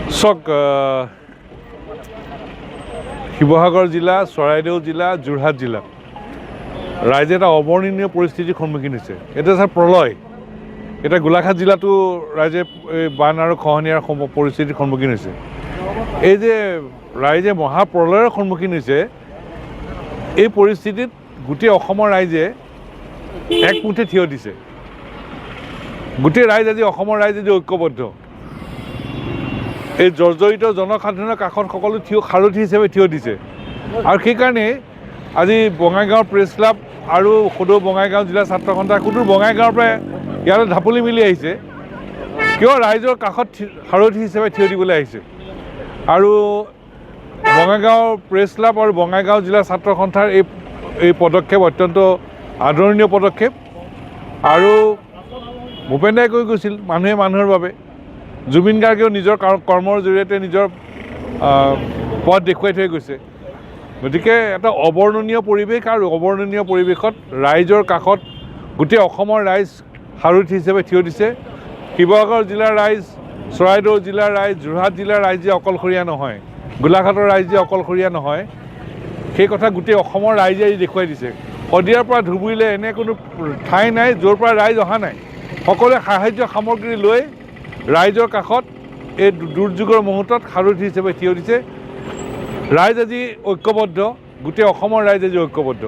চাওক শিৱসাগৰ জিলা, চৰাইদেউ জিলা, যোৰহাট জিলা ৰাইজে এটা অবৰ্ণনীয় পৰিস্থিতিৰ সন্মুখীন হৈছে। এটা আছে প্ৰলয়। এতিয়া গোলাঘাট জিলাতো ৰাইজে বান আৰু খহনীয়াৰ পৰিস্থিতিৰ সন্মুখীন হৈছে। এই যে ৰাইজে মহাপ্ৰলয়ৰ সন্মুখীন হৈছে, এই পৰিস্থিতিত গোটেই অসমৰ ৰাইজে একমুঠে থিয় দিছে। গোটেই ৰাইজ আজি অসমৰ ৰাইজ আজি ঐক্যবদ্ধ। এই জৰ্জৰিত জনসাধাৰণৰ কাষত সকলো সাৰথি হিচাপে থিয় দিছে। আৰু সেইকাৰণে আজি বঙাইগাঁও প্ৰেছ ক্লাব আৰু সদৌ বঙাইগাঁও জিলা ছাত্ৰ সন্থা কোনো বঙাইগাঁৱৰ পৰা ইয়ালৈ ঢাপলি মেলি আহিছে, কিয় ৰাইজৰ কাষত সাৰথি হিচাপে থিয় দিবলৈ আহিছে। আৰু বঙাইগাঁও প্ৰেছ ক্লাব আৰু বঙাইগাঁও জিলা ছাত্ৰ সন্থাৰ এই পদক্ষেপ অত্যন্ত আদৰণীয় পদক্ষেপ। আৰু ভূপেন দাই কৈ গৈছিল মানুহে মানুহৰ বাবে। জুবিন গাৰ্গেও নিজৰ কৰ্মৰ জৰিয়তে নিজৰ পথ দেখুৱাই থৈ গৈছে। গতিকে এটা অবৰ্ণনীয় পৰিৱেশ, আৰু অবৰ্ণনীয় পৰিৱেশত ৰাইজৰ কাষত গোটেই অসমৰ ৰাইজ সাৰথি হিচাপে থিয় দিছে। শিৱসাগৰ জিলাৰ ৰাইজ, চৰাইদেউ জিলাৰ ৰাইজ, যোৰহাট জিলাৰ ৰাইজে অকলশৰীয়া নহয়, গোলাঘাটৰ ৰাইজে অকলশৰীয়া নহয়, সেই কথা গোটেই অসমৰ ৰাইজে দেখুৱাই দিছে। শদিয়াৰ পৰা ধুবুৰীলৈ এনে কোনো ঠাই নাই য'ৰ পৰা ৰাইজ অহা নাই। সকলোৱে সাহায্য সামগ্ৰী লৈ ৰাইজৰ কাষত এই দুৰ্যোগৰ মুহূৰ্তত সাৰথি হিচাপে থিয় দিছে। ৰাইজ আজি ঐক্যবদ্ধ, গোটেই অসমৰ ৰাইজ আজি ঐক্যবদ্ধ।